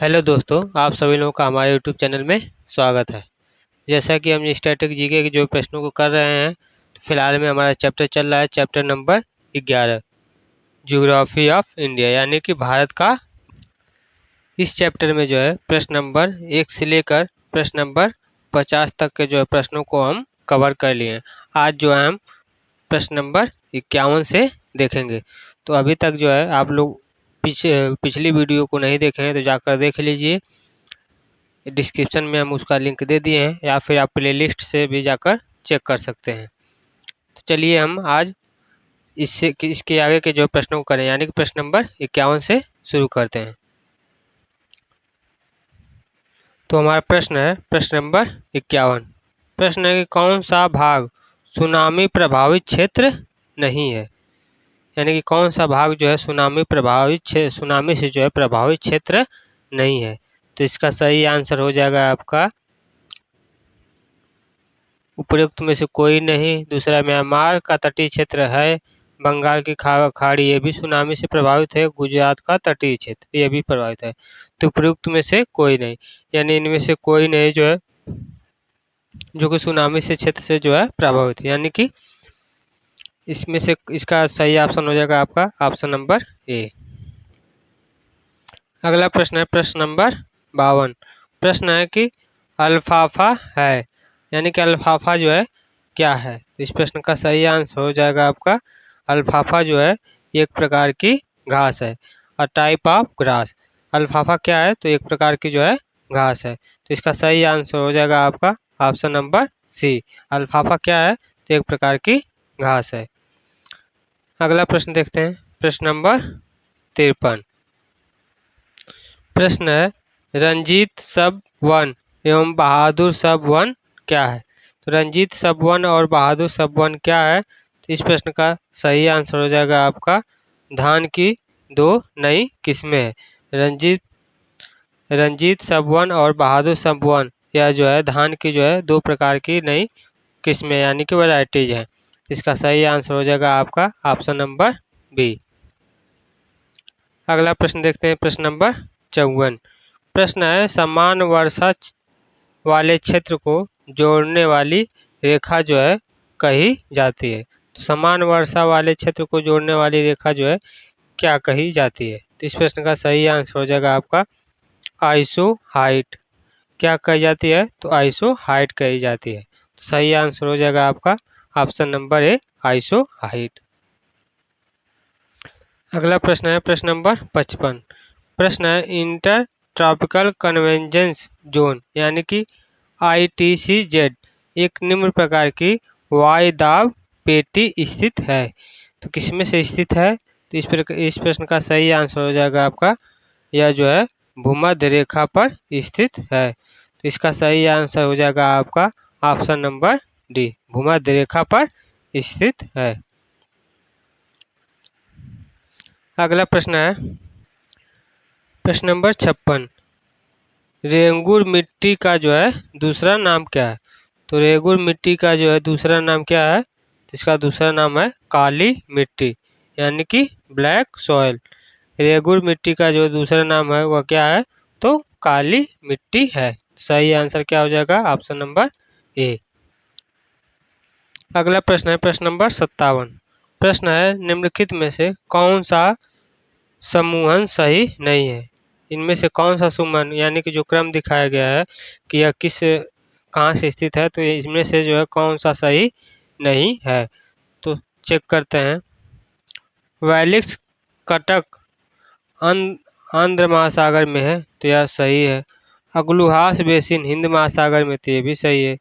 Hello दोस्तों, आप सभी लोगों का हमारे यूट्यूब चैनल में स्वागत है। जैसा कि हम स्टैटिक जीके के जो प्रश्नों को कर रहे हैं, तो फिलहाल में हमारा चैप्टर चल रहा है chapter number 11 geography of India, यानी कि भारत का। इस चैप्टर में जो है प्रश्न नंबर 1 से लेकर प्रश्न नंबर 50 तक के जो है प्रश्नों को हम कवर कर लिए हैं। आज जो है हम प्रश्न नंबर 51 से देखेंगे। तो अभी तक जो है आप लोग पिछली वीडियो को नहीं देखे हैं तो जाकर देख लीजिए। डिस्क्रिप्शन में हम उसका लिंक दे दिए हैं, या फिर आप प्लेलिस्ट से भी जाकर चेक कर सकते हैं। तो चलिए हम आज इसके आगे के जो प्रश्नों को करें, यानी कि प्रश्न नंबर 51 से शुरू करते हैं। तो हमारा प्रश्न है प्रश्न नंबर 51। प्रश्न है कि कौन सा भाग सुनामी प्रभावित क्षेत्र नहीं है, यानी कि कौन सा भाग जो है सुनामी से जो है प्रभावित क्षेत्र नहीं है। तो इसका सही आंसर हो जाएगा आपका उपयुक्त में से कोई नहीं। दूसरा, म्यांमार का तटीय क्षेत्र है। बंगाल की खाड़ी ये भी सुनामी से प्रभावित है। गुजरात का तटीय क्षेत्र ये भी प्रभावित है। तो उपयुक्त में से कोई नहीं, यानी इनमें से कोई नहीं जो है जो कि सुनामी से क्षेत्र से जो है प्रभावित है, यानी कि इसमें से इसका सही ऑप्शन हो जाएगा आपका ऑप्शन नंबर ए। अगला प्रश्न है प्रश्न नंबर 52। प्रश्न है कि अल्फाफा है, यानी कि अल्फाफा जो है क्या है। तो इस प्रश्न का सही आंसर हो जाएगा आपका अल्फाफा जो है एक प्रकार की घास है, अ टाइप ऑफ ग्रास। अल्फाफा क्या है, तो एक प्रकार की जो है घास है। तो इसका सही आंसर हो जाएगा आपका ऑप्शन नंबर सी। अल्फाफा क्या है, तो एक प्रकार की घास है। अगला प्रश्न देखते हैं प्रश्न नंबर 53। प्रश्न है रंजीत सब वन एवं बहादुर सब वन क्या है। तो रंजीत सब वन और बहादुर सब वन क्या है। तो इस प्रश्न का सही आंसर हो जाएगा आपका धान की दो नई किस्में है। रंजीत सब वन और बहादुर सब वन यह जो है धान की जो है दो प्रकार की नई किस्में यानी कि वैरायटीज हैं। इसका सही आंसर हो जाएगा आपका ऑप्शन नंबर बी। अगला प्रश्न देखते हैं प्रश्न नंबर 54। प्रश्न है समान वर्षा वाले क्षेत्र को जोड़ने वाली रेखा जो है कही जाती है। तो समान वर्षा वाले क्षेत्र को जोड़ने वाली रेखा जो है क्या कही जाती है। तो इस प्रश्न का सही आंसर हो जाएगा आपका आइसो हाइट। क्या कही जाती है, तो आइसो हाइट कही जाती है। तो सही आंसर हो जाएगा आपका option number A iso height. अगला प्रश्न है प्रश्न नंबर 55। प्रश्न है इंटर ट्रॉपिकल कन्वर्जेंस जोन यानी कि ITCZ एक निम्न प्रकार की वायुदाब पेटी स्थित है। तो किसमें से स्थित है, तो इस प्रश्न का सही आंसर हो जाएगा आपका यह जो है भूमध्य रेखा पर स्थित है। तो इसका सही आंसर हो जाएगा आपका ऑप्शन नंबर डी, भूमध्य रेखा पर स्थित है। अगला प्रश्न है प्रश्न नंबर 56। रेंगुर मिट्टी का जो है दूसरा नाम क्या है। तो रेंगुर मिट्टी का जो है दूसरा नाम क्या है, तो इसका दूसरा नाम है काली मिट्टी यानी कि ब्लैक सॉइल। रेंगुर मिट्टी का जो दूसरा नाम है वह क्या है, तो काली मिट्टी है। सही आंसर क्या हो जाएगा ऑप्शन नंबर ए। अगला प्रश्न है प्रश्न नंबर 57। प्रश्न है निम्नलिखित में से कौन सा समूहन सही नहीं है। इनमें से कौन सा समूहन यानी कि जो क्रम दिखाया गया है कि यह किस कहाँ से स्थित है, तो इसमें से जो है कौन सा सही नहीं है। तो चेक करते हैं। वैलिक्स कटक आंध्र महासागर में है, तो यह सही है। अग्लुहास बेसिन हिंद महासागर में, तो ये भी सही है।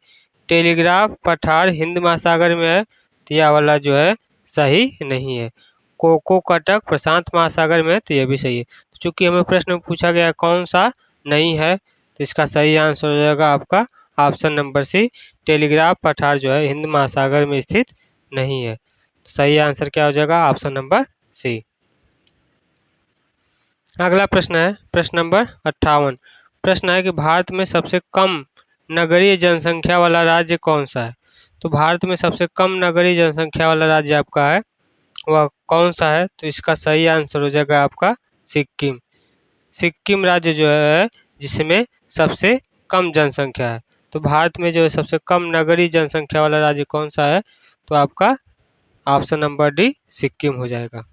टेलीग्राफ पठार हिंद महासागर में है, तो यह वाला जो है सही नहीं है। कोको कटक प्रशांत महासागर में, तो यह भी सही है। चूंकि हमें प्रश्न में पूछा गया कौन सा नहीं है, तो इसका सही आंसर हो जाएगा आपका ऑप्शन नंबर सी, टेलीग्राफ पठार जो है हिंद महासागर में स्थित नहीं है। सही आंसर क्या हो जाएगा ऑप्शन नंबर सी। अगला प्रश्न है प्रश्न नंबर 58। प्रश्न है कि भारत में सबसे कम नगरीय जनसंख्या वाला राज्य कौन सा है। तो भारत में सबसे कम नगरीय जनसंख्या वाला राज्य आपका है वह कौन सा है, तो इसका सही आंसर हो जाएगा आपका सिक्किम। सिक्किम राज्य जो है जिसमें सबसे कम जनसंख्या है। तो भारत में जो है सबसे कम नगरीय जनसंख्या वाला राज्य कौन सा है? तो आपका ऑप्शन नंबर डी सिक्किम हो जाएगा।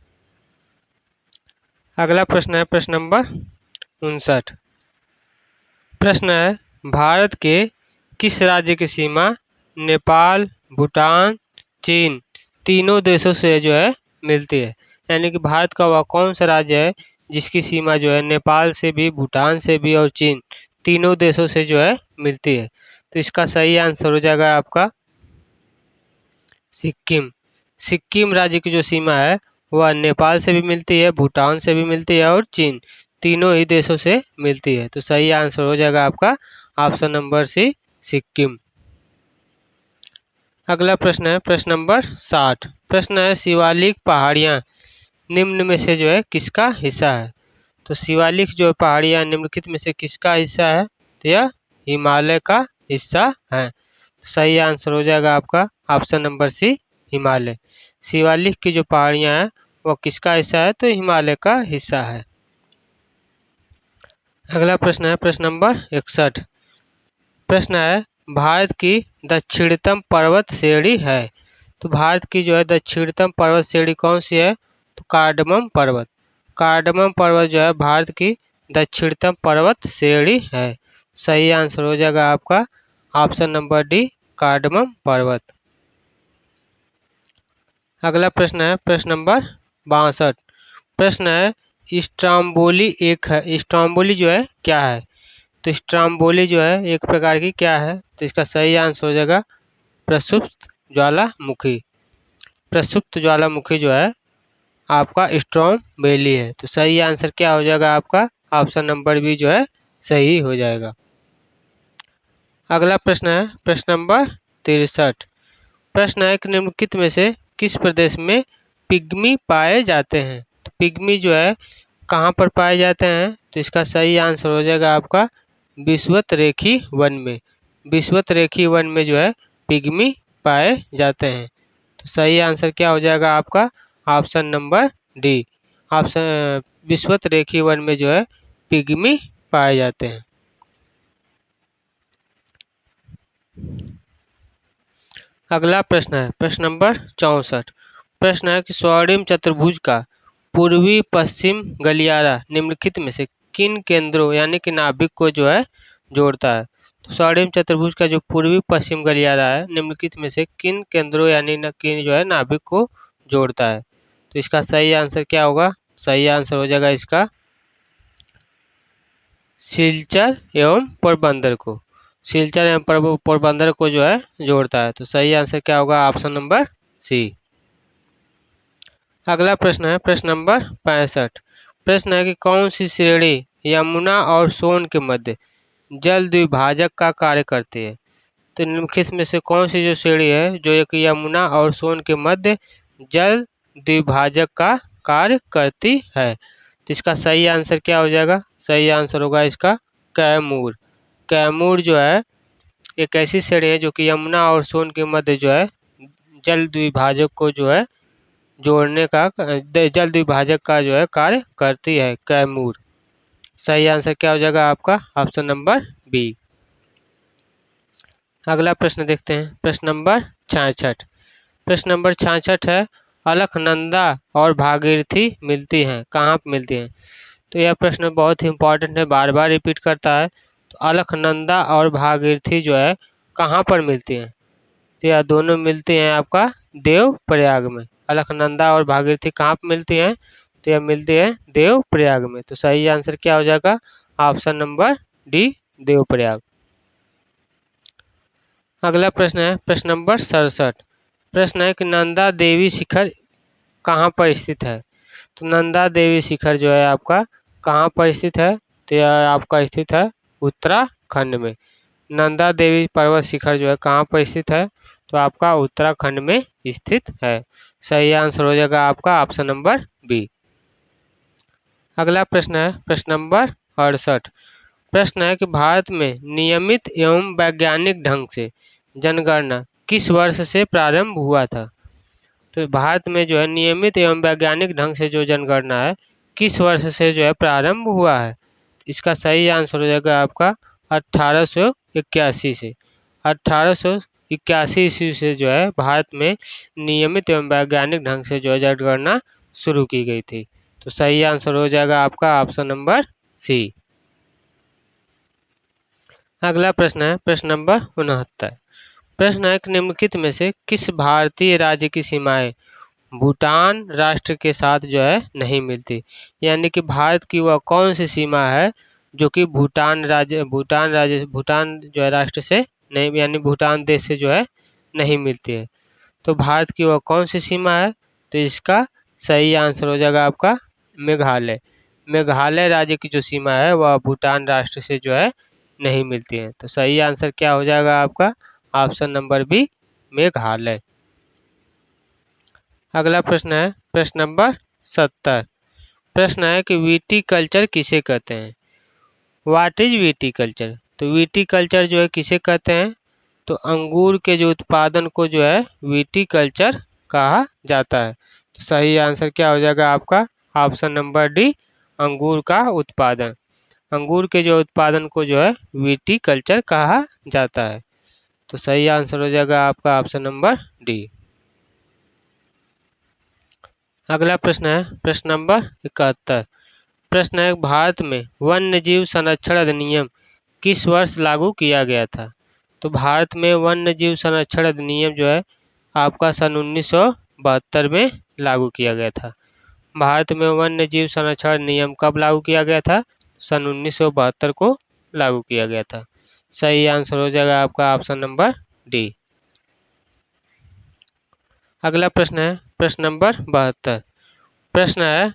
अगला प्रश्न है प्रश्न नंबर 59। प्रश्न है भारत के किस राज्य की सीमा नेपाल, भूटान, चीन तीनों देशों से जो है मिलती है? यानी कि भारत का वह कौन सा राज्य है जिसकी सीमा जो है नेपाल से भी, भूटान से भी और चीन तीनों देशों से जो है मिलती है? तो इसका सही आंसर हो जाएगा आपका सिक्किम। सिक्किम राज्य की जो सीमा है वह नेपाल से भी मिलती है, भूटान से भी मिलती है और चीन तीनों ही देशों से मिलती है। तो सही आंसर हो जाएगा आपका ऑप्शन नंबर सी सिक्किम। अगला प्रश्न है प्रश्न नंबर 60। प्रश्न है शिवालिक पहाड़ियाँ निम्न में से जो है किसका हिस्सा है? तो शिवालिक जो पहाड़ियाँ निम्नलिखित में से किसका हिस्सा है? तो यह हिमालय का हिस्सा है। सही आंसर हो जाएगा आपका option number C Himalaya. Shivalik की जो पहाड़ियाँ हैं वो किसका हिस्सा है? तो हिमालय का हिस्सा है। अगला प्रश्न है प्रश्न नंबर 61। प्रश्न है भारत की दक्षिणतम पर्वत श्रेणी है। तो भारत की जो है दक्षिणतम पर्वत श्रेणी कौन सी है? तो कार्डमम पर्वत। कार्डमम पर्वत जो है भारत की दक्षिणतम पर्वत श्रेणी है। सही आंसर हो जाएगा आपका ऑप्शन नंबर डी कार्डमम पर्वत। अगला प्रश्न है प्रश्न नंबर 62। प्रश्न है स्ट्राम्बोली स्ट्राम्बोली जो है क्या है? तो स्ट्राम्बोली जो है एक प्रकार की क्या है? तो इसका सही आंसर हो जाएगा प्रसुप्त ज्वालामुखी। प्रसुप्त ज्वालामुखी जो है आपका स्ट्रॉम्बेली है। तो सही आंसर क्या हो जाएगा आपका ऑप्शन नंबर बी जो है सही हो जाएगा। अगला प्रश्न है प्रश्न नंबर 63। प्रश्न है कि निम्नलिखित में से किस प्रदेश में पिग्मी पाए जाते हैं? तो पिग्मी जो है कहाँ पर पाए जाते हैं? तो इसका सही आंसर हो जाएगा आपका विषुवत-रेखी वन में। विषुवत-रेखी वन में जो है पिग्मी पाए जाते हैं। तो सही आंसर क्या हो जाएगा आपका ऑप्शन नंबर डी ऑप्शन विषुवत-रेखी वन में जो है पिग्मी पाए जाते हैं। अगला प्रश्न है प्रश्न नंबर 64। प्रश्न है कि स्वर्णिम चतुर्भुज का पूर्वी पश्चिम गलियारा निम्नलिखित में से किन केंद्रों यानी कि नाभिक को जो है जोड़ता है? तो स्वर्णिम चतुर्भुज का जो पूर्वी पश्चिम गलियारा है निम्नलिखित में से किन केंद्रों यानी किन जो है नाभिक को जोड़ता है? तो इसका सही आंसर क्या होगा? सही आंसर हो जाएगा इसका सिलचर एवं पोरबंदर को। सिलचर एवं पोरबंदर को जो है जोड़ता है। तो सही आंसर क्या होगा ऑप्शन नंबर सी। अगला प्रश्न है प्रश्न नंबर 65। प्रश्न है कि कौन सी श्रेणी यमुना और सोन के मध्य जल द्विभाजक का कार्य करती है? तो निम्नलिखित में से कौन सी जो श्रेणी है जो एक यमुना और सोन के मध्य जल द्विभाजक का कार्य करती है? तो इसका सही आंसर क्या हो जाएगा? सही आंसर होगा इसका कैमूर। कैमूर जो है एक ऐसी श्रेणी है जो कि यमुना और सोन के मध्य जो है जल द्विभाजक को जो है जोड़ने का जल द्विभाजक का जो है कार्य करती है कैमूर। सही आंसर क्या हो जाएगा आपका ऑप्शन नंबर बी। अगला प्रश्न देखते हैं प्रश्न नंबर 66। प्रश्न नंबर 66 है अलकनंदा और भागीरथी मिलती हैं कहाँ पर मिलती हैं? तो यह प्रश्न बहुत ही इंपॉर्टेंट है, बार बार रिपीट करता है। तो अलकनंदा और भागीरथी जो है कहाँ पर मिलती हैं? तो यह दोनों मिलती हैं आपका देवप्रयाग में। अलकनंदा और भागीरथी कहाँ पर मिलती हैं? तो यह मिलती है देवप्रयाग में। तो सही आंसर क्या हो जाएगा ऑप्शन नंबर डी देवप्रयाग। अगला प्रश्न है प्रश्न नंबर 67। प्रश्न है कि नंदा देवी शिखर कहाँ पर स्थित है? तो नंदा देवी शिखर जो है आपका कहाँ पर स्थित है? तो यह आपका स्थित है उत्तराखंड में। नंदा देवी पर्वत शिखर जो है कहाँ पर स्थित है? तो आपका उत्तराखंड में स्थित है। सही आंसर हो जाएगा आपका ऑप्शन नंबर बी। अगला प्रश्न है प्रश्न नंबर 68। प्रश्न है कि भारत में नियमित एवं वैज्ञानिक ढंग से जनगणना किस वर्ष से प्रारंभ हुआ था? तो भारत में जो है नियमित एवं वैज्ञानिक ढंग से जो जनगणना है किस वर्ष से जो है प्रारंभ हुआ है? इसका सही आंसर हो जाएगा आपका 1881 से। 1881 ईस्वी से जो है भारत में नियमित एवं वैज्ञानिक ढंग से जो है जनगणना शुरू की गई थी। तो सही आंसर हो जाएगा आपका ऑप्शन नंबर सी। अगला प्रश्न है प्रश्न नंबर 69। प्रश्न है कि निम्नलिखित में से किस भारतीय राज्य की सीमाएं भूटान राष्ट्र के साथ जो है नहीं मिलती, यानी कि भारत की वह कौन सी सीमा है जो कि भूटान भूटान जो है राष्ट्र से नहीं, यानी भूटान देश से जो है नहीं मिलती है। तो भारत की वह कौन सी सीमा है? तो इसका सही आंसर हो जाएगा आपका मेघालय। मेघालय राज्य की जो सीमा है वह भूटान राष्ट्र से जो है नहीं मिलती है। तो सही आंसर क्या हो जाएगा आपका ऑप्शन नंबर बी, मेघालय। अगला प्रश्न है प्रश्न नंबर 70। प्रश्न है कि विटीकल्चर किसे कहते हैं? What is viticulture? तो विटीकल्चर जो है किसे कहते हैं? तो अंगूर के जो उत्पादन को जो है विटीकल्चर कहा जाता है। तो सही आंसर क्या हो जाएगा आपका ऑप्शन नंबर डी, अंगूर का उत्पादन। अंगूर के जो उत्पादन को जो है विटीकल्चर कहा जाता है। तो सही आंसर हो जाएगा आपका ऑप्शन नंबर डी। अगला प्रश्न है प्रश्न नंबर 71। प्रश्न है भारत में वन्य जीव संरक्षण अधिनियम किस वर्ष लागू किया गया था? तो भारत में वन्य जीव संरक्षण अधिनियम जो है आपका सन 1972 में लागू किया गया था। भारत में वन्य जीव संरक्षण नियम कब लागू किया गया था? सन 1972 को लागू किया गया था। सही आंसर हो जाएगा आपका ऑप्शन नंबर डी। अगला प्रश्न है प्रश्न नंबर 72। प्रश्न है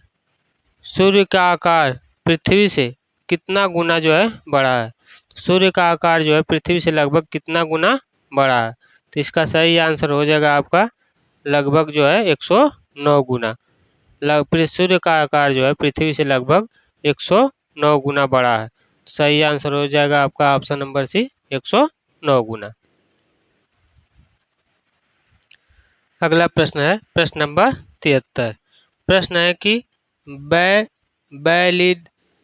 सूर्य का आकार पृथ्वी से कितना गुना जो है बड़ा है? सूर्य का आकार जो है पृथ्वी से लगभग कितना गुना बड़ा है? तो इसका सही आंसर हो जाएगा आपका लगभग जो है 109 गुना। सूर्य का आकार जो है पृथ्वी से लगभग 109 गुना बड़ा है। सही आंसर हो जाएगा आपका ऑप्शन नंबर सी, 109 गुना। अगला प्रश्न है प्रश्न नंबर 73। प्रश्न है कि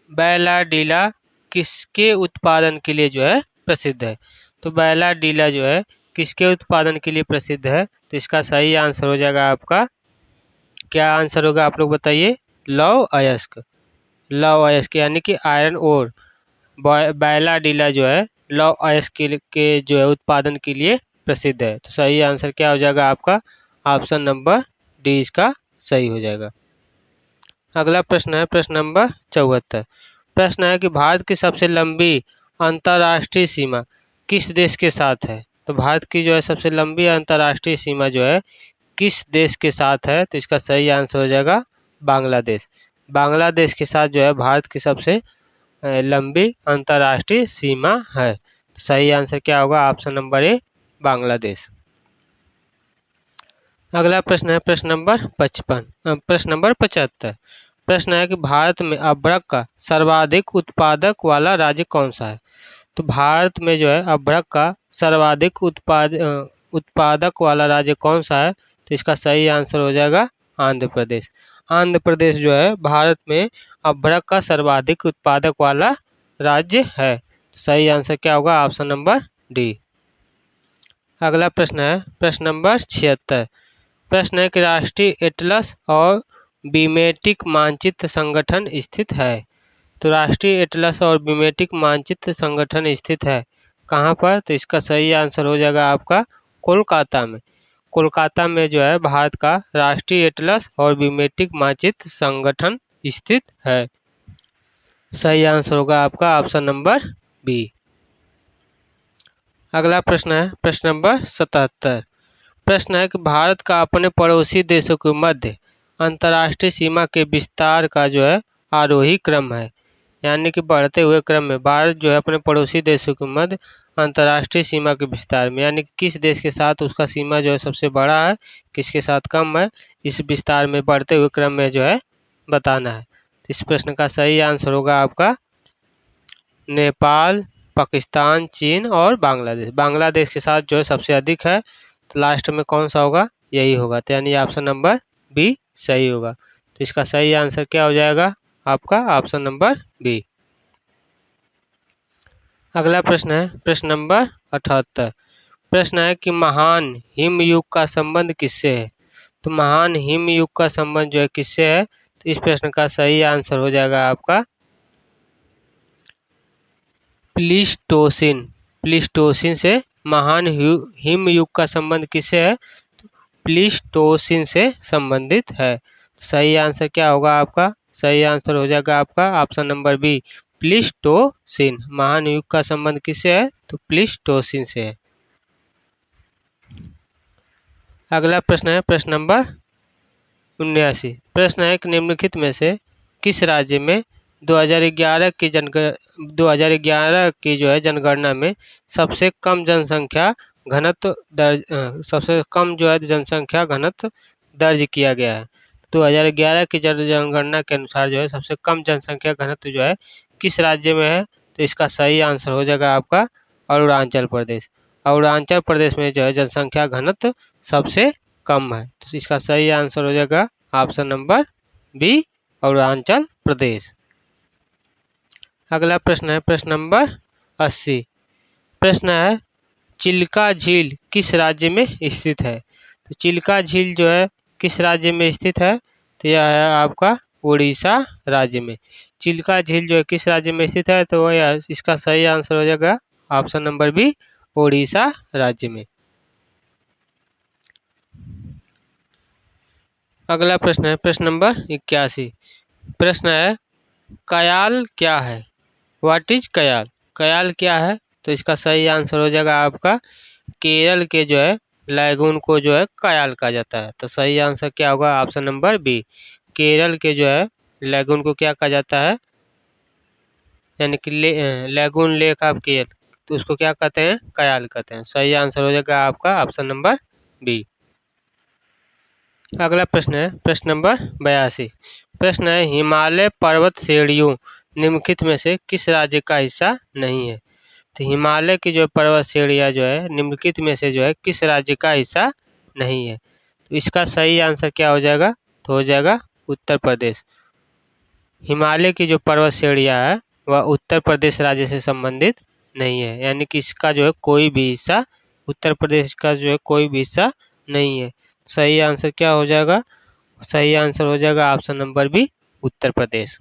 बैलाडीला किसके उत्पादन के लिए जो है प्रसिद्ध है? तो बैलाडीला जो है किसके उत्पादन के लिए प्रसिद्ध है? तो इसका सही आंसर हो जाएगा आपका, क्या आंसर होगा आप लोग बताइए? लौह अयस्क। लौह अयस्क यानी कि आयरन ओर। बैलाडीला जो है लौह अयस्क के जो है उत्पादन के लिए प्रसिद्ध है। तो सही आंसर क्या हो जाएगा आपका ऑप्शन नंबर डी, इसका सही हो जाएगा। अगला प्रश्न है प्रश्न नंबर 74। प्रश्न है कि भारत की सबसे लंबी अंतर्राष्ट्रीय सीमा किस देश के साथ है? तो भारत की जो है सबसे लंबी अंतर्राष्ट्रीय सीमा जो है किस देश के साथ है? तो इसका सही आंसर हो जाएगा बांग्लादेश। बांग्लादेश के साथ जो है भारत की सबसे लंबी अंतर्राष्ट्रीय सीमा है। सही आंसर क्या होगा ऑप्शन नंबर ए, बांग्लादेश। अगला प्रश्न है प्रश्न नंबर 75। प्रश्न है कि भारत में अभ्रक का सर्वाधिक उत्पादक वाला राज्य कौन सा है? तो भारत में जो है अभ्रक का सर्वाधिक उत्पादक वाला राज्य कौन सा है? तो इसका सही आंसर हो जाएगा आंध्र प्रदेश। आंध्र प्रदेश जो है भारत में अभ्रक का सर्वाधिक उत्पादक वाला राज्य है। सही आंसर क्या होगा ऑप्शन नंबर डी। अगला प्रश्न है प्रश्न नंबर 76। प्रश्न है कि राष्ट्रीय एटलस और बीमेटिक मानचित्र संगठन स्थित है? तो राष्ट्रीय एटलस और बीमेटिक मानचित्र संगठन स्थित है कहाँ पर? तो इसका सही आंसर हो जाएगा आपका कोलकाता में। कोलकाता में जो है भारत का राष्ट्रीय एटलस और बीमेटिक मानचित्र संगठन स्थित है। सही आंसर होगा आपका ऑप्शन नंबर बी। अगला प्रश्न है प्रश्न नंबर 77। प्रश्न है कि भारत का अपने पड़ोसी देशों के मध्य अंतर्राष्ट्रीय सीमा के विस्तार का जो है आरोही क्रम है, यानी कि बढ़ते हुए क्रम में भारत जो है अपने पड़ोसी देशों के मध्य अंतर्राष्ट्रीय सीमा के विस्तार में, यानी किस देश के साथ उसका सीमा जो है सबसे बड़ा है, किसके साथ कम है, इस विस्तार में बढ़ते हुए क्रम में जो है बताना है। इस प्रश्न का सही आंसर होगा आपका नेपाल, पाकिस्तान, चीन और बांग्लादेश। बांग्लादेश के साथ जो है सबसे अधिक है। तो लास्ट में कौन सा होगा? यही होगा। तो यानी ऑप्शन नंबर बी सही होगा। तो इसका सही आंसर क्या हो जाएगा आपका ऑप्शन नंबर बी। अगला प्रश्न है प्रश्न नंबर 78। प्रश्न है कि महान हिमयुग का संबंध किससे है। तो महान हिमयुग का संबंध जो है किससे है, तो इस प्रश्न का सही आंसर हो जाएगा आपका प्लीस्टोसिन। प्लीस्टोसिन से महान हिमयुग का संबंध किससे है, तो प्लीस्टोसिन से संबंधित है। सही आंसर क्या होगा आपका, सही आंसर हो जाएगा आपका ऑप्शन नंबर बी प्लीस्टोसिन। महान युग का संबंध किससे है, तो प्लीस्टोसिन से है। अगला प्रश्न है प्रश्न नंबर 79। प्रश्न है कि निम्नलिखित में से किस राज्य में 2011 की जो है जनगणना में सबसे कम जनसंख्या घनत्व सबसे कम जो है जनसंख्या घनत्व दर्ज किया गया है। 2011 की जनगणना के अनुसार जो है सबसे कम जनसंख्या घनत्व जो है किस राज्य में है, तो इसका सही आंसर हो जाएगा आपका अरुणाचल प्रदेश। अरुणाचल प्रदेश में जो है जनसंख्या घनत्व सबसे कम है, तो इसका सही आंसर हो जाएगा option number B Arunachal Pradesh. अगला प्रश्न है प्रश्न नंबर 80। प्रश्न है चिल्का झील किस राज्य में स्थित है। तो चिल्का झील जो है किस राज्य में स्थित है, तो यह है आपका उड़ीसा राज्य में। चिल्का झील जो है किस राज्य में स्थित है, तो वह इसका सही आंसर हो जाएगा ऑप्शन नंबर बी उड़ीसा राज्य में। अगला प्रश्न है प्रश्न नंबर 81। प्रश्न है कयाल क्या है, व्हाट इज कयाल। कयाल क्या है, तो इसका सही आंसर हो जाएगा आपका केरल के जो है लैगून को जो है कयाल कहा जाता है। तो सही आंसर क्या होगा ऑप्शन नंबर बी केरल के जो है लैगून को क्या कहा जाता है, यानी कि लैगून लेक ऑफ केरल, तो उसको क्या कहते हैं, कयाल कहते हैं। सही आंसर हो जाएगा आपका ऑप्शन नंबर बी। अगला प्रश्न है प्रश्न नंबर 82। प्रश्न है हिमालय पर्वत श्रेणियों निम्नलिखित में से किस राज्य का हिस्सा नहीं है। तो हिमालय की जो पर्वत श्रेणियाँ जो है निम्नलिखित में से जो है किस राज्य का हिस्सा नहीं है, तो इसका सही आंसर क्या हो जाएगा, तो हो जाएगा उत्तर प्रदेश। हिमालय की जो पर्वत श्रेणियाँ है वह उत्तर प्रदेश राज्य से संबंधित नहीं है, यानी कि इसका जो है कोई भी हिस्सा उत्तर प्रदेश का जो है कोई भी हिस्सा नहीं है। सही आंसर क्या हो जाएगा, सही आंसर हो जाएगा option number B Uttar Pradesh.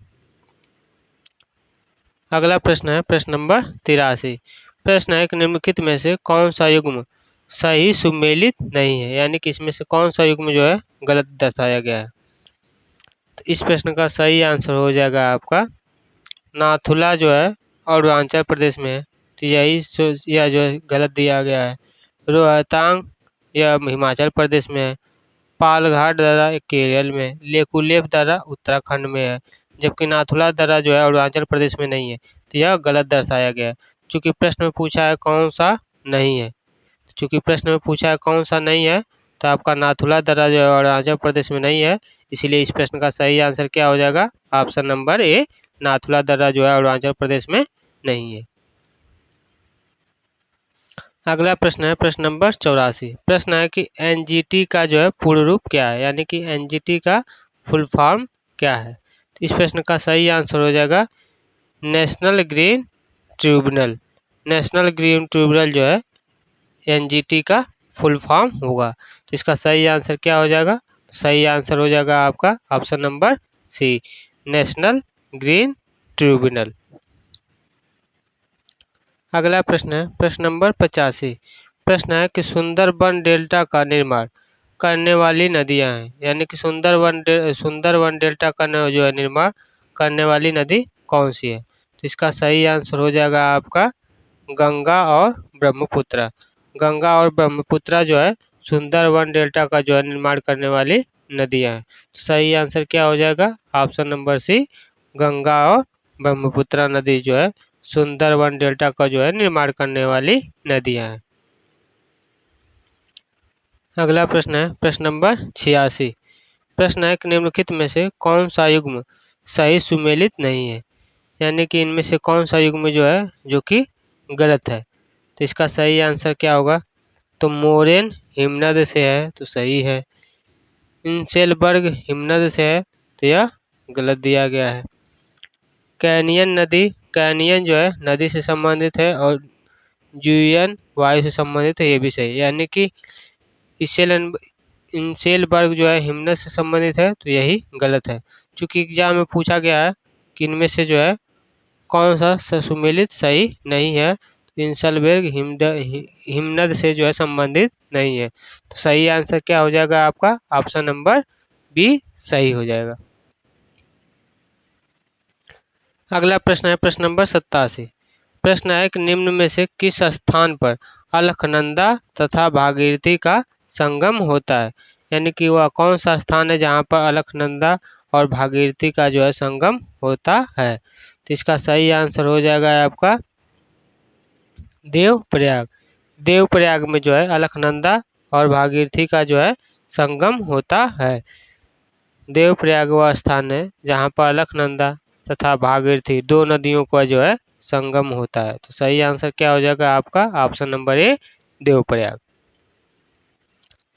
अगला प्रश्न है प्रश्न नंबर 83। प्रश्न है कि निम्नलिखित में से कौन सा युग्म सही सुमेलित नहीं है, यानी कि इसमें से कौन सा युग्म जो है गलत दर्शाया गया है। तो इस प्रश्न का सही आंसर हो जाएगा आपका नाथुला जो है अरुणाचल प्रदेश में है, तो यह जो है गलत दिया गया है। रोहतांग यह हिमाचल प्रदेश में है। पालघाट दर्रा केरल में, लेकुलेप दर्रा उत्तराखंड में है, जबकि नाथुला दर्रा जो है अरुणाचल प्रदेश में नहीं है, तो यह गलत दर्शाया गया है। चूंकि प्रश्न में पूछा है कौन सा नहीं है, चूंकि प्रश्न में पूछा है कौन सा नहीं है, तो आपका नाथुला दर्रा जो है अरुणाचल प्रदेश में नहीं है, इसीलिए इस प्रश्न का सही आंसर क्या हो जाएगा ऑप्शन नंबर ए नाथुला दर्रा जो है अरुणाचल प्रदेश में नहीं है। अगला प्रश्न है प्रश्न नंबर 84। प्रश्न है कि एनजीटी का जो है पूर्ण रूप क्या है, यानी कि एनजीटी का फुल फॉर्म क्या है। तो इस प्रश्न का सही आंसर हो जाएगा national green tribunal. National green tribunal जो है एनजीटी का फुल फॉर्म होगा, तो इसका सही आंसर क्या हो जाएगा, सही आंसर हो जाएगा आपका option number C national green tribunal. अगला प्रश्न है प्रश्न नंबर 85। प्रश्न है कि सुंदरबन डेल्टा का निर्माण करने वाली नदियां हैं, यानी कि सुंदरबन डेल्टा का जो है निर्माण करने वाली नदी कौन सी है। तो इसका सही आंसर हो जाएगा आपका गंगा और ब्रह्मपुत्र। गंगा और ब्रह्मपुत्र जो है सुंदरबन डेल्टा का जो है निर्माण करने वाली नदियां हैं। तो सही आंसर क्या हो जाएगा ऑप्शन नंबर सी गंगा और ब्रह्मपुत्र नदी जो है सुंदरबन डेल्टा का जो है निर्माण करने वाली नदियां हैं। अगला प्रश्न है प्रश्न नंबर 86। प्रश्न है कि निम्नलिखित में से कौन सा युग्म सही सुमेलित नहीं है, यानी कि इनमें से कौन सा युग्म जो है जो कि गलत है। तो इसका सही आंसर क्या होगा, तो मोरेन हिमनद से है तो सही है। इंसेलबर्ग हिमनद से है तो यह गलत दिया गया है। कैनियन नदी कैनियन जो है नदी से संबंधित है और जूयन वायु से संबंधित है, ये भी सही। यानी कि इंसेलबर्ग जो है हिमनद से संबंधित है, तो यही गलत है। चूंकि एग्जाम में पूछा गया है कि इनमें से जो है कौन सा सुमेलित सही नहीं है, तो इंसलबर्ग हिमनद से जो है संबंधित नहीं है। तो सही आंसर क्या हो जाएगा आपका? ऑप्शन नंबर बी सही हो जाएगा। अगला प्रश्न है प्रश्न नंबर 87। प्रश्न है कि निम्न में से किस स्थान पर अलकनंदा तथा भागीरथी का संगम होता है? यानी कि वह कौन सा स्थान है जहाँ पर अलकनंदा और भागीरथी का जो है संगम होता है? तो इसका सही आंसर हो जाएगा आपका देवप्रयाग। देवप्रयाग में जो है अलकनंदा और भागीरथी का जो है संगम होता है। देवप्रयाग वह स्थान है जहाँ पर अलकनंदा तथा भागीरथी दो नदियों का जो है संगम होता है। तो सही आंसर क्या हो जाएगा आपका? Option number A Devprayag.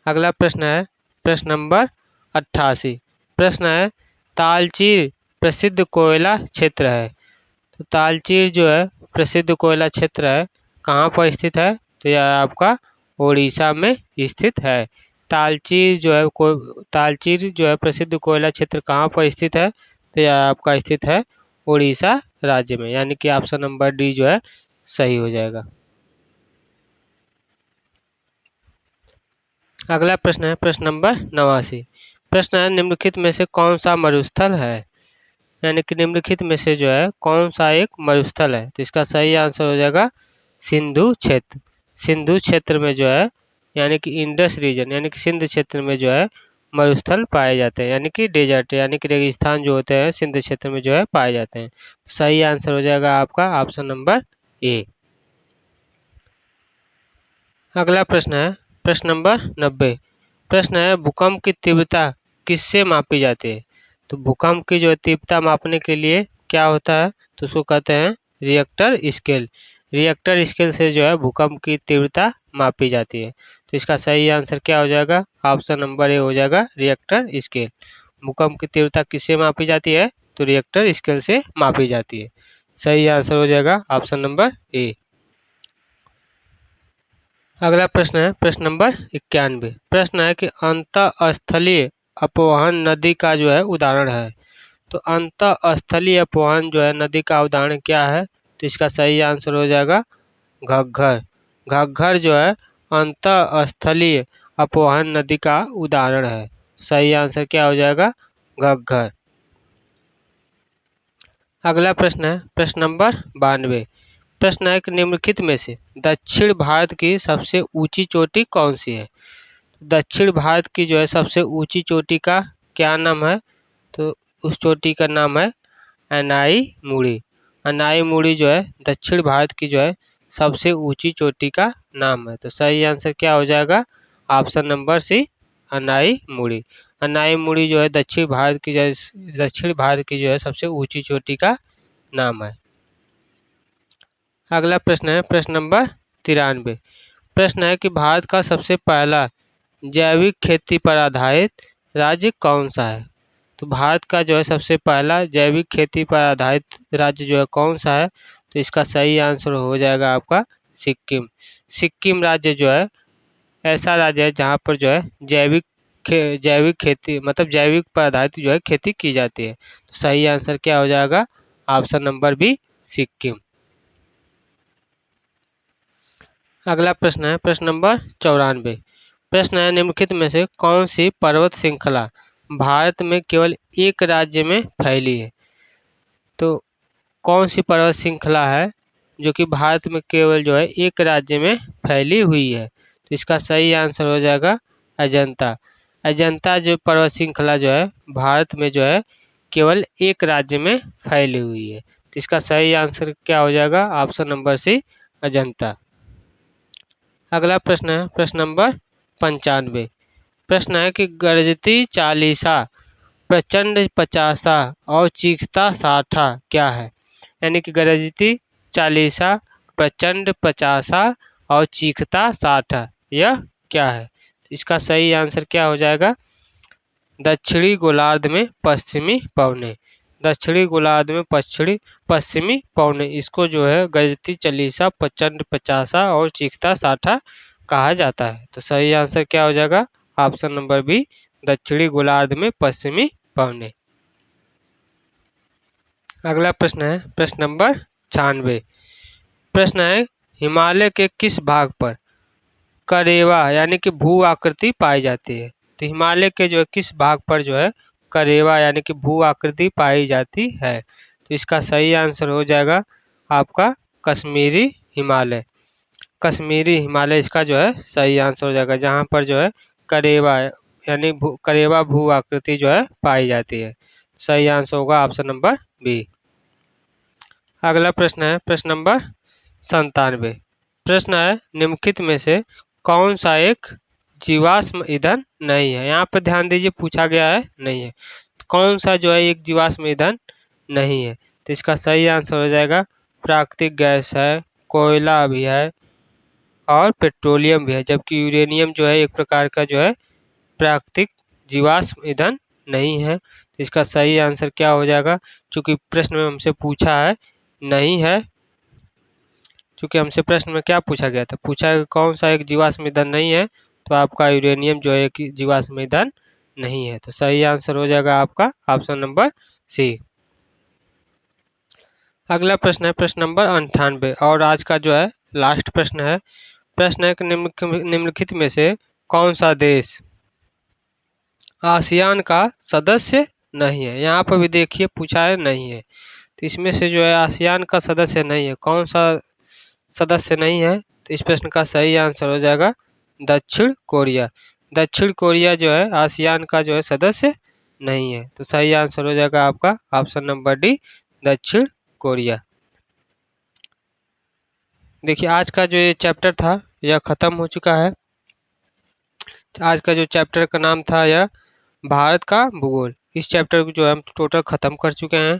अगला प्रश्न है प्रश्न नंबर 88। प्रश्न है तालचीर प्रसिद्ध कोयला क्षेत्र है। तो तालचीर जो है प्रसिद्ध कोयला क्षेत्र है, कहाँ पर स्थित है? तो यह आपका उड़ीसा में स्थित है। तालचीर जो है प्रसिद्ध कोयला क्षेत्र कहाँ पर स्थित है? तो यह आपका स्थित है उड़ीसा राज्य में। यानी कि ऑप्शन नंबर डी जो है सही हो जाएगा। अगला प्रश्न है प्रश्न नंबर 89। प्रश्न है निम्नलिखित में से कौन सा मरुस्थल है? यानी कि निम्नलिखित में से जो है कौन सा एक मरुस्थल है? तो इसका सही आंसर हो जाएगा सिंधु क्षेत्र। सिंधु क्षेत्र में जो है यानी कि इंडस रीजन यानी कि सिंध क्षेत्र में जो है मरुस्थल पाए जाते हैं, यानी कि डेजर्ट यानी कि रेगिस्तान जो होते हैं सिंध क्षेत्र में जो है पाए जाते हैं। सही आंसर हो जाएगा आपका ऑप्शन नंबर ए। अगला प्रश्न है प्रश्न नंबर 90। प्रश्न है भूकंप की तीव्रता किससे मापी जाती है? तो भूकंप की जो तीव्रता मापने के लिए क्या होता है? तो उसको कहते हैं रिएक्टर स्केल। रिएक्टर स्केल से जो है भूकंप की तीव्रता मापी जाती है। तो इसका सही आंसर क्या हो जाएगा? ऑप्शन नंबर ए हो जाएगा रिएक्टर स्केल। भूकंप की तीव्रता किससे मापी जाती है? तो रिएक्टर स्केल से मापी जाती है। सही आंसर हो जाएगा ऑप्शन नंबर ए। अगला प्रश्न है प्रश्न नंबर 91। प्रश्न है कि अंतःस्थलीय अपवहन नदी का जो है उदाहरण है। तो अंतःस्थलीय अपवहन जो है नदी का उदाहरण क्या है? तो इसका सही आंसर हो जाएगा घग्घर। घग्घर जो है अंतःस्थलीय अपवहन नदी का उदाहरण है। सही आंसर क्या हो जाएगा? घग्घर। अगला प्रश्न है प्रश्न नंबर 92। प्रश्न है कि निम्नलिखित में से दक्षिण भारत की सबसे ऊंची चोटी कौन सी है? दक्षिण भारत की जो है सबसे ऊंची चोटी का क्या नाम है? तो उस चोटी का नाम है अनाई मुड़ी। अनाई मुड़ी जो है दक्षिण भारत की जो है सबसे ऊंची चोटी का नाम है। तो सही आंसर क्या हो जाएगा? ऑप्शन नंबर सी अनाई मुड़ी। अनाई मुड़ी जो है दक्षिण भारत की जो है सबसे ऊंची चोटी का नाम है। अगला प्रश्न है प्रश्न नंबर 93। प्रश्न है कि भारत का सबसे पहला जैविक खेती पर आधारित राज्य कौन सा है? तो भारत का जो है सबसे पहला जैविक खेती पर आधारित राज्य जो है कौन सा है? तो इसका सही आंसर हो जाएगा आपका सिक्किम। सिक्किम राज्य जो है ऐसा राज्य है जहाँ पर जो है जैविक खेती मतलब जैविक पर आधारित जो है खेती की जाती है। तो सही आंसर क्या हो जाएगा? Option number B Sikkim. अगला प्रश्न है प्रश्न नंबर 94। प्रश्न है निम्नलिखित में से कौन सी पर्वत श्रृंखला भारत में केवल एक राज्य में फैली है? तो कौन सी पर्वत श्रृंखला है जो कि भारत में केवल जो है एक राज्य में फैली हुई है? तो इसका सही आंसर हो जाएगा अजंता। अजंता जो पर्वत श्रृंखला जो है भारत में जो है केवल एक राज्य में फैली हुई है। तो इसका सही आंसर क्या हो जाएगा? Option number C Ajanta. अगला प्रश्न है प्रश्न नंबर 95। प्रश्न है कि गरजती चालीसा प्रचंड पचासा और चीखता साठा क्या है? यानी कि गरजती चालीसा प्रचंड पचासा और चीखता साठा यह क्या है? इसका सही आंसर क्या हो जाएगा? दक्षिणी गोलार्ध में पश्चिमी पवने। दक्षिणी गोलार्ध में पश्चिमी पौने, इसको जो है गजती चालीसा, प्रचंड पचासा और चीखता साठा कहा जाता है। तो सही आंसर क्या हो जाएगा? ऑप्शन नंबर बी, दक्षिणी गोलार्ध में पश्चिमी पौने। अगला प्रश्न है प्रश्न नंबर 96। प्रश्न है हिमालय के किस भाग पर करेवा यानी कि भू आकृति पाई जाती है? तो हिमालय के जो है किस भाग पर जो है करेवा यानी कि भू आकृति पाई जाती है? तो इसका सही आंसर हो जाएगा आपका कश्मीरी हिमालय। कश्मीरी हिमालय इसका जो है सही आंसर हो जाएगा, जहाँ पर जो है करेवा यानी करेवा भू आकृति जो है पाई जाती है। सही आंसर होगा ऑप्शन नंबर बी। अगला प्रश्न है प्रश्न नंबर 97। प्रश्न है निम्नलिखित में से कौन सा एक जीवाश्म ईंधन नहीं है? यहाँ पर ध्यान दीजिए, पूछा गया है नहीं है। कौन सा जो है एक जीवाश्म ईंधन नहीं है? तो इसका सही आंसर हो जाएगा प्राकृतिक गैस है, कोयला भी है और पेट्रोलियम भी है, जबकि यूरेनियम जो है एक प्रकार का जो है प्राकृतिक जीवाश्म ईंधन नहीं है। तो इसका सही आंसर क्या हो जाएगा? चूंकि प्रश्न में हमसे पूछा है नहीं है, चूंकि हमसे प्रश्न में क्या पूछा गया था, पूछा है कौन सा एक जीवाश्म ईंधन नहीं है, तो आपका यूरेनियम जो है कि जीवाश्म ईंधन नहीं है। तो सही आंसर हो जाएगा आपका ऑप्शन नंबर सी। अगला प्रश्न है प्रश्न नंबर 98 और आज का जो है लास्ट प्रश्न है। प्रश्न है कि निम्नलिखित में से कौन सा देश आसियान का सदस्य नहीं है? यहाँ पर भी देखिए पूछा है नहीं है, तो इसमें से जो है आसियान का सदस्य नहीं है, कौन सा सदस्य नहीं है? तो इस प्रश्न का सही आंसर हो जाएगा दक्षिण कोरिया। दक्षिण कोरिया जो है आसियान का जो है सदस्य नहीं है। तो सही आंसर हो जाएगा आपका ऑप्शन नंबर डी, दक्षिण कोरिया। देखिए आज का जो ये चैप्टर था यह खत्म हो चुका है। आज का जो चैप्टर का नाम था यह भारत का भूगोल। इस चैप्टर को जो है हम टोटल ख़त्म कर चुके हैं।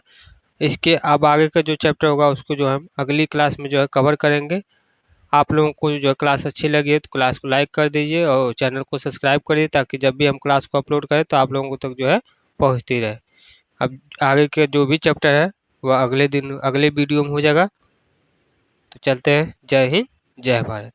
इसके अब आगे का जो चैप्टर होगा उसको जो हम अगली क्लास में जो है कवर करेंगे। आप लोगों को जो क्लास अच्छी लगी है तो क्लास को लाइक कर दीजिए और चैनल को सब्सक्राइब करिए, ताकि जब भी हम क्लास को अपलोड करें तो आप लोगों तक जो है पहुंचती रहे। अब आगे के जो भी चैप्टर है वह अगले दिन अगले वीडियो में हो जाएगा। तो चलते हैं। जय हिंद, जय भारत।